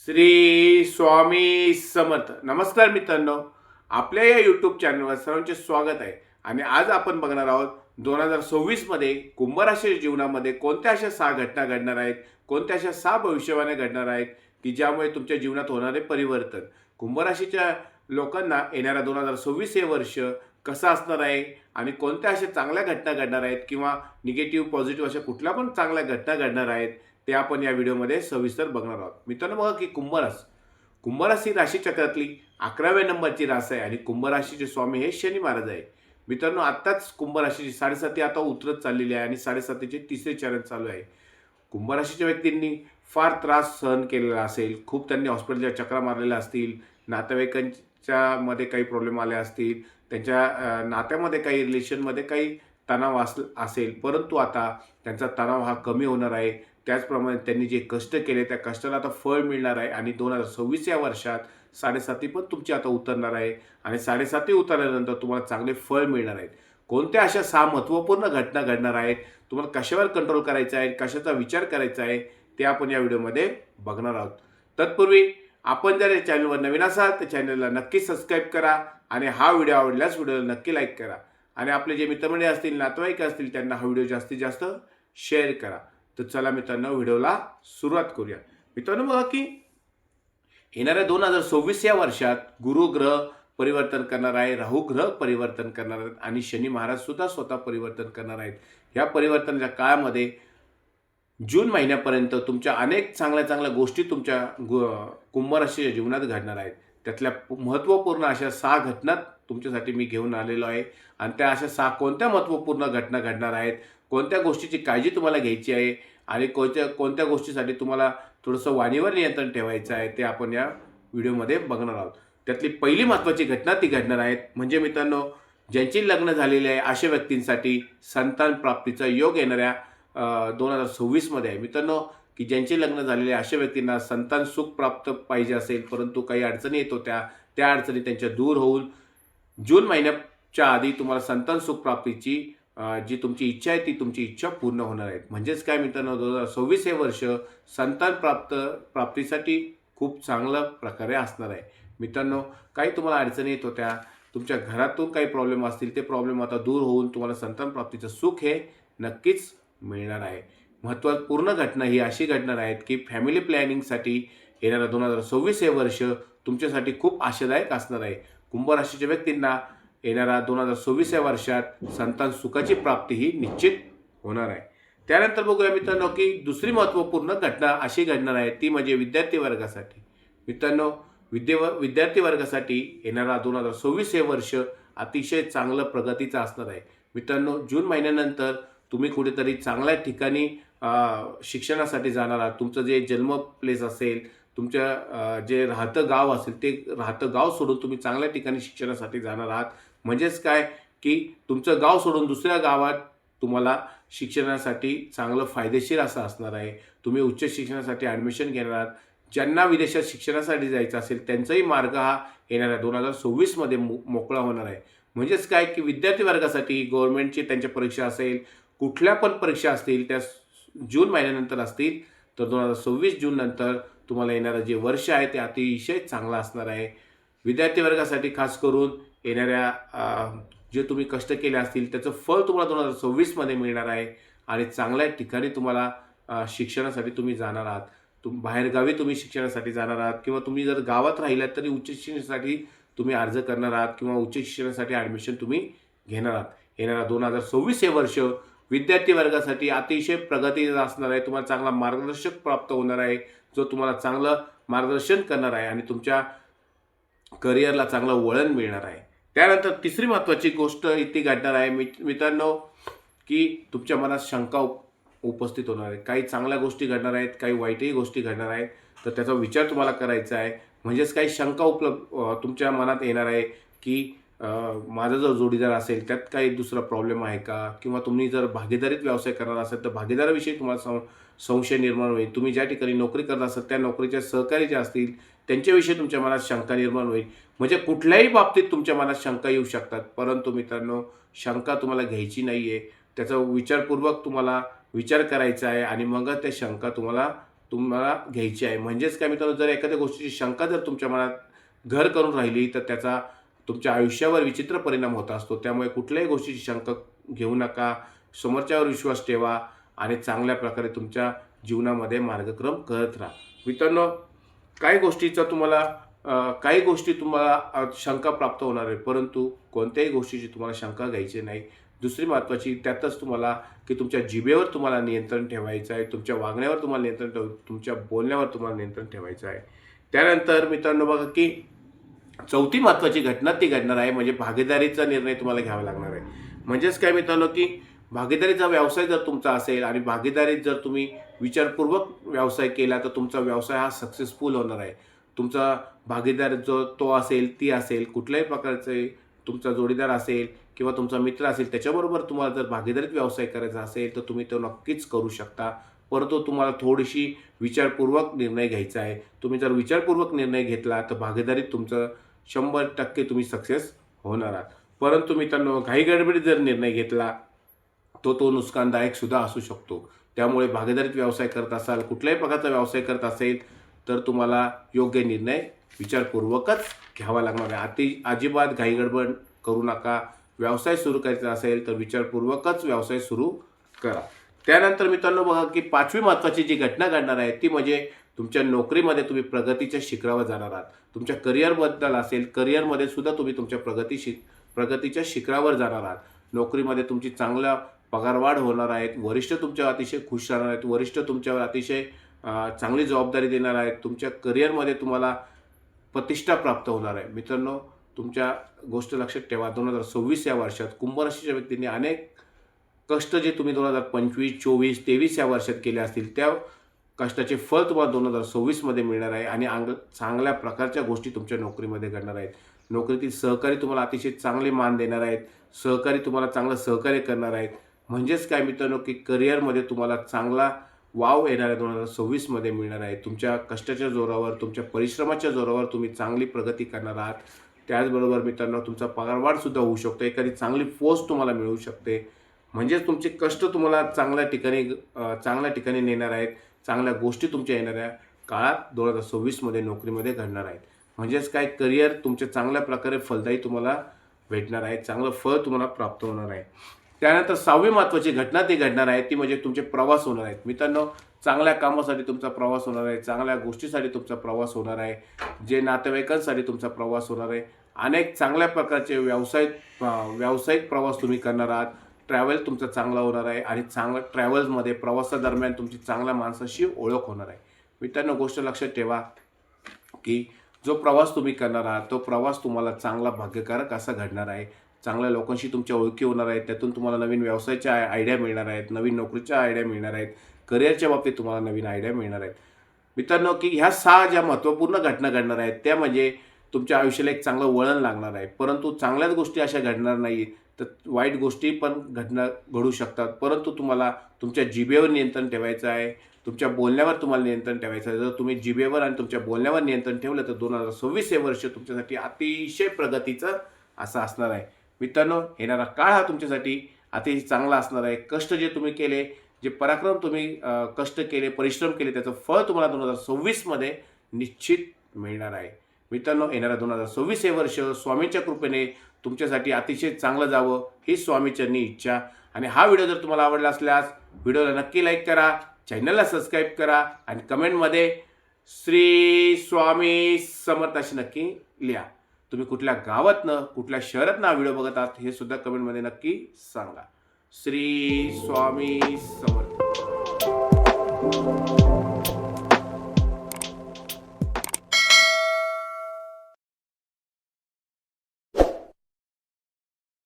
श्री स्वामी समर्थ. नमस्कार मित्रांनो, आपल्या या यूट्यूब चॅनलवर सर्वांचे स्वागत आहे. आणि आज आपण बघणार आहोत 2026 मध्ये कुंभ राशी जीवनामध्ये कोणत्या अशा 6 घटना घडणार आहेत, कोणत्या अशा 6 भविष्यवाणी घडणार आहेत की ज्यामुळे तुमच्या जीवनात होणारे परिवर्तन. कुंभ राशीच्या लोकांना येणारा 2026 हे वर्ष कसं असणार आहे आणि कोणत्या अशा चांगल्या घटना घडणार आहेत किंवा निगेटिव्ह पॉझिटिव्ह अशा कुठल्या पण चांगल्या घटना घडणार आहेत ते आपण या व्हिडिओमध्ये सविस्तर बघणार आहोत. मित्रांनो, बघा की कुंभ राशी राशीचक्रातली 11व्या नंबरची रास आहे आणि कुंभ राशीचे स्वामी हे शनी महाराज आहे. मित्रांनो, आत्ताच कुंभ राशीची 7.5 आता उतरत चाललेली आहे आणि 7.5चे तिसरे चरण चालू आहे. कुंभ राशीच्या व्यक्तींनी फार त्रास सहन केलेला असेल, खूप त्यांनी हॉस्पिटलच्या चक्रा मारलेल्या असतील, नातेवाईकांच्या मध्ये काही प्रॉब्लेम आले असतील, त्यांच्या नात्यामध्ये काही रिलेशनमध्ये काही तणाव असेल, परंतु आता त्यांचा तणाव हा कमी होणार आहे. त्याचप्रमाणे त्यांनी जे कष्ट केले त्या कष्टाला आता फळ मिळणार आहे आणि 2026 या वर्षात 7.5 पण तुमची आता उतरणार आहे आणि 7.5 उतरल्यानंतर तुम्हाला चांगले फळ मिळणार आहेत. कोणत्या अशा 6 महत्त्वपूर्ण घटना घडणार आहेत, तुम्हाला कशावर कंट्रोल करायचा आहे, कशाचा विचार करायचा आहे ते आपण या व्हिडिओमध्ये बघणार आहोत. तत्पूर्वी आपण जर या चॅनलवर नवीन असाल तर चॅनलला नक्की सबस्क्राईब करा आणि हा व्हिडिओ आवडल्यास व्हिडिओला नक्की लाईक करा आणि आपले जे मित्रमंडळी असतील, नातेवाईक असतील, त्यांना हा व्हिडिओ जास्तीत जास्त शेअर करा. तर चला मित्रांनो, व्हिडिओला सुरुवात करूया. मित्रांनो, बघा की येणाऱ्या 2026 या वर्षात गुरु ग्रह परिवर्तन करणार आहे, राहू ग्रह परिवर्तन करणार आहेत आणि शनी महाराज सुद्धा स्वतः परिवर्तन करणार आहेत. या परिवर्तनाच्या काळामध्ये जून महिन्यापर्यंत तुमच्या अनेक चांगल्या चांगल्या गोष्टी तुमच्या कुंभ राशीच्या जीवनात घडणार आहेत. त्यातल्या महत्त्वपूर्ण अशा 6 घटना तुमच्यासाठी मी घेऊन आलेलो आहे आणि त्या अशा 6 कोणत्या महत्त्वपूर्ण घटना घडणार आहेत, कोणत्या गोष्टीची काळजी तुम्हाला घ्यायची आहे आणि कोणत्या कोणत्या गोष्टीसाठी तुम्हाला थोडंसं वाणीवर नियंत्रण ठेवायचं आहे ते आपण या व्हिडिओमध्ये बघणार आहोत. त्यातली पहिली महत्त्वाची घटना ती घडणार आहेत म्हणजे मित्रांनो, ज्यांची लग्न झालेली आहे अशा व्यक्तींसाठी संतान प्राप्तीचा योग येणाऱ्या 2026 मध्ये आहे. मित्रांनो, की ज्यांचे लग्न झालेले अशा व्यक्तींना संतान सुख प्राप्त पाहिजे असेल, परंतु काही अडचणी येत होत्या, त्या अडचणी त्यांच्या दूर होऊन जून महिन्याच्या आधी तुम्हाला संतान सुख प्राप्तीची जी तुमची इच्छा आहे ती तुमची इच्छा पूर्ण होणार आहे. म्हणजेच काय मित्रांनो, 2026 हे वर्ष संतान प्राप्तीसाठी खूप चांगल्या प्रकारे असणार आहे. मित्रांनो, काही तुम्हाला अडचणी येत होत्या, तुमच्या घरातून काही प्रॉब्लेम असतील, ते प्रॉब्लेम आता दूर होऊन तुम्हाला संतान प्राप्तीचं सुख हे नक्कीच मिळणार आहे. महत्त्वपूर्ण घटना ही अशी घडणार आहेत की फॅमिली प्लॅनिंगसाठी येणारं 2026 हे वर्ष तुमच्यासाठी खूप आशादायक असणार आहे. कुंभ राशीच्या व्यक्तींना येणाऱ्या 2026 या वर्षात संतान सुखाची प्राप्ती ही निश्चित होणार आहे. त्यानंतर बघूया मित्रांनो की दुसरी महत्त्वपूर्ण घटना अशी घडणार आहे ती म्हणजे विद्यार्थी वर्गासाठी. मित्रांनो, विद्यार्थी वर्गासाठी येणारा 2026 हे वर्ष अतिशय चांगलं प्रगतीचं असणार आहे. मित्रांनो, जून महिन्यानंतर तुम्ही कुठेतरी चांगल्या ठिकाणी शिक्षणासाठी जाणार आहात. तुमचं जे जन्म प्लेस असेल, तुमच्या जे राहतं गाव असेल, ते राहतं गाव सोडून तुम्ही चांगल्या ठिकाणी शिक्षणासाठी जाणार आहात. म्हणजेच काय की तुमचं गाव सोडून दुसऱ्या गावात तुम्हाला शिक्षणासाठी चांगलं फायदेशीर असं असणार आहे. तुम्ही उच्च शिक्षणासाठी ॲडमिशन घेणार आहात. ज्यांना विदेशात शिक्षणासाठी जायचं असेल त्यांचाही मार्ग हा येणाऱ्या 2026 मध्ये मोकळा होणार आहे. म्हणजेच काय की विद्यार्थी वर्गासाठी गव्हर्नमेंटची त्यांच्या परीक्षा असेल, कुठल्या पण परीक्षा असतील त्या जून महिन्यानंतर असतील, तर 2026 जून नंतर तुम्हाला येणारं जे वर्ष आहे ते अतिशय चांगलं असणार आहे. विद्यार्थी वर्गासाठी खास करून येणाऱ्या जे तुम्ही कष्ट केले असतील त्याचं फळ तुम्हाला 2026 मध्ये मिळणार आहे आणि चांगल्या ठिकाणी तुम्हाला शिक्षणासाठी तुम्ही जाणार आहात. बाहेरगावी तुम्ही शिक्षणासाठी जाणार आहात किंवा तुम्ही जर गावात राहिलात तरी उच्च शिक्षणासाठी तुम्ही अर्ज करणार आहात किंवा उच्च शिक्षणासाठी ॲडमिशन तुम्ही घेणार आहात. येणारा 2026 हे वर्ष विद्यार्थी वर्गासाठी अतिशय प्रगतीचं असणार आहे. तुम्हाला चांगला मार्गदर्शक प्राप्त होणार आहे, जो तुम्हाला चांगलं मार्गदर्शन करणार आहे आणि तुमच्या करिअरला चांगलं वळण मिळणार आहे. त्यानंतर तिसरी महत्त्वाची गोष्ट इथे घडणार आहे मित्रांनो, की तुमच्या मनात शंका उपस्थित होणार आहे. काही चांगल्या गोष्टी घडणार आहेत, काही वाईटही गोष्टी घडणार आहेत, तर त्याचा विचार तुम्हाला करायचा आहे. म्हणजेच काही शंका तुमच्या मनात येणार आहे की माझा जर जोडीदार असेल त्यात काही दुसरा प्रॉब्लेम आहे का, किंवा तुम्ही जर भागीदारीत व्यवसाय करणार असेल तर भागीदाराविषयी तुम्हाला संशय निर्माण होईल. तुम्ही ज्या ठिकाणी नोकरी करत असाल त्या नोकरीच्या सहकारी जे असतील त्यांच्याविषयी तुमच्या मनात शंका निर्माण होईल. म्हणजे कुठल्याही बाबतीत तुमच्या मनात शंका येऊ शकतात, परंतु मित्रांनो, शंका तुम्हाला घ्यायची नाही आहे. त्याचा विचारपूर्वक तुम्हाला विचार करायचा आहे आणि मग त्या शंका तुम्हाला तुम्हाला घ्यायची आहे. म्हणजेच काय मित्रांनो, जर एखाद्या गोष्टीची शंका जर तुमच्या मनात घर करून राहिली तर त्याचा तुमच्या आयुष्यावर विचित्र परिणाम होत असतो. त्यामुळे कुठल्याही गोष्टीची शंका घेऊ नका. समोरच्यावर विश्वास ठेवा आणि चांगल्या प्रकारे तुमच्या जीवनामध्ये मार्गक्रम करत राहा. मित्रांनो, काही गोष्टीचा तुम्हाला काही गोष्टी तुम्हाला शंका प्राप्त होणार आहे, परंतु कोणत्याही गोष्टीची तुम्हाला शंका घ्यायची नाही. दुसरी महत्त्वाची त्यातच तुम्हाला की तुमच्या जिभेवर तुम्हाला नियंत्रण ठेवायचं आहे, तुमच्या वागण्यावर तुम्हाला नियंत्रण तुमच्या बोलण्यावर तुम्हाला नियंत्रण ठेवायचं आहे. त्यानंतर मित्रांनो बघा की चौथी महत्त्वाची घटना ती घडणार आहे म्हणजे भागीदारीचा निर्णय तुम्हाला घ्यावा लागणार आहे. म्हणजेच काय मित्रांनो की भागीदारीचा व्यवसाय जर तुमचा असेल आणि भागीदारीत जर तुम्ही विचारपूर्वक व्यवसाय केला तर तुमचा व्यवसाय हा सक्सेसफुल होणार आहे. तुमचा भागीदार जो तो असेल, ती असेल, कुठल्याही प्रकारचे तुमचा जोडीदार असेल किंवा तुमचा मित्र असेल, त्याच्याबरोबर तुम्हाला जर भागीदारीत व्यवसाय करायचा असेल तर तुम्ही तो नक्कीच करू शकता. परंतु तुम्हाला थोडीशी विचारपूर्वक निर्णय घ्यायचा आहे. तुम्ही जर विचारपूर्वक निर्णय घेतला तर भागीदारीत तुमचं 100% तुम्ही सक्सेस होणार आहात. परंतु मित्रांनो, घाईगडबडीत जर निर्णय घेतला तो नुकसानदायक सुद्धा असू शकतो. त्यामुळे भागीदारीत व्यवसाय करत असाल, कुठल्याही प्रकारचा व्यवसाय करत असेल तर तुम्हाला योग्य निर्णय विचारपूर्वकच घ्यावा लागणार आहे. अजिबात घाईगडबड करू नका. व्यवसाय सुरू करायचा असेल तर विचारपूर्वकच व्यवसाय सुरू करा. त्यानंतर मित्रांनो बघा की पाचवी महत्त्वाची जी घटना घडणार आहे ती म्हणजे तुमच्या नोकरीमध्ये तुम्ही प्रगतीच्या शिखरावर जाणार आहात. तुमच्या करिअरबद्दल असेल, करिअरमध्ये सुद्धा तुम्ही तुमच्या प्रगतीच्या शिखरावर जाणार आहात. नोकरीमध्ये तुमची चांगला पगारवाढ होणार आहेत. वरिष्ठ तुमच्यावर अतिशय खुश राहणार आहेत. वरिष्ठ तुमच्यावर अतिशय चांगली जबाबदारी देणार आहेत. तुमच्या करिअरमध्ये तुम्हाला प्रतिष्ठा प्राप्त होणार आहे. मित्रांनो, तुमच्या गोष्ट लक्षात ठेवा, 2026 या वर्षात कुंभ राशीच्या व्यक्तींनी अनेक कष्ट जे तुम्ही 2025, 24, 23 या वर्षात केले असतील त्या कष्टाचे फळ तुम्हाला 2026 मध्ये मिळणार आहे आणि चांगल्या प्रकारच्या गोष्टी तुमच्या नोकरीमध्ये घडणार आहेत. नोकरीतील सहकारी तुम्हाला अतिशय चांगले मान देणार आहेत. सहकारी तुम्हाला चांगलं सहकार्य करणार आहेत. म्हणजेच काय मित्रांनो की करिअरमध्ये तुम्हाला चांगला वाव येणाऱ्या 2026 मध्ये मिळणार आहे. तुमच्या कष्टाच्या जोरावर, तुमच्या परिश्रमाच्या जोरावर तुम्ही चांगली प्रगती करणार आहात. त्याचबरोबर मित्रांनो, तुमचा पगारवाढ सुद्धा होऊ शकतो. एखादी चांगली पोस्ट तुम्हाला मिळू शकते. म्हणजेच तुमचे कष्ट तुम्हाला चांगल्या ठिकाणी नेणार आहेत. चांगल्या गोष्टी तुमच्या येणाऱ्या काळात 2026 मध्ये नोकरीमध्ये घडणार आहेत. म्हणजेच काय, करिअर तुमच्या चांगल्या प्रकारे फलदायी तुम्हाला भेटणार आहे. चांगलं फळ तुम्हाला प्राप्त होणार आहे. त्यानंतर 6वी महत्त्वाची घटना ती घडणार आहे ती म्हणजे तुमचे प्रवास होणार आहेत. मित्रांनो, चांगल्या कामासाठी तुमचा प्रवास होणार आहे. चांगल्या गोष्टीसाठी तुमचा प्रवास होणार आहे. जे नातेवाईकांसाठी तुमचा प्रवास होणार आहे. अनेक चांगल्या प्रकारचे व्यावसायिक प्रवास तुम्ही करणार आहात. ट्रॅव्हल तुमचा चांगला होणार आहे आणि चांगल्या ट्रॅव्हल्समध्ये प्रवासादरम्यान तुमची चांगल्या माणसाशी ओळख होणार आहे. मित्रांनो, गोष्ट लक्षात ठेवा की जो प्रवास तुम्ही करणार आहात तो प्रवास तुम्हाला चांगला भाग्यकारक असा घडणार आहे. चांगल्या लोकांशी तुमच्या ओळखी होणार आहेत. त्यातून तुम्हाला नवीन व्यवसायाच्या आयडिया मिळणार आहेत. नवीन नोकरीच्या आयडिया मिळणार आहेत. करिअरच्या बाबतीत तुम्हाला नवीन आयडिया मिळणार आहेत. मित्रांनो, की ह्या 6 ज्या महत्त्वपूर्ण घटना घडणार आहेत त्या म्हणजे तुमच्या आयुष्याला एक चांगलं वळण लागणार आहे. परंतु चांगल्याच गोष्टी अशा घडणार नाही तर वाईट गोष्टी पण घडू शकतात. परंतु तुम्हाला तुमच्या जिभेवर नियंत्रण ठेवायचं आहे. तुमच्या बोलण्यावर तुम्हाला नियंत्रण ठेवायचं आहे. जर तुम्ही जिभेवर आणि तुमच्या बोलण्यावर नियंत्रण ठेवलं तर 2026 हे वर्ष तुमच्यासाठी अतिशय प्रगतीचं असं असणार आहे. मित्रांनो, येणारा काळ हा तुमच्यासाठी अतिशय चांगला असणार आहे. कष्ट जे तुम्ही केले, जे पराक्रम तुम्ही कष्ट केले, परिश्रम केले, त्याचं फळ तुम्हाला 2026 मध्ये निश्चित मिळणार आहे. मित्रांनो, येणारा 2026 हे वर्ष स्वामींच्या कृपेने तुमच्यासाठी अतिशय चांगलं जावं ही स्वामीचरणी इच्छा. आणि हा व्हिडिओ जर तुम्हाला आवडला असल्यास व्हिडिओला नक्की लाईक करा, चॅनलला सबस्क्राईब करा आणि कमेंटमध्ये श्री स्वामी समर्थ अशी नक्की लिहा. तुम्ही कुठल्या गावातनं, कुठल्या शहरातनं हा व्हिडिओ बघत आहात हे सुद्धा कमेंटमध्ये नक्की सांगा. श्री स्वामी समर्थ.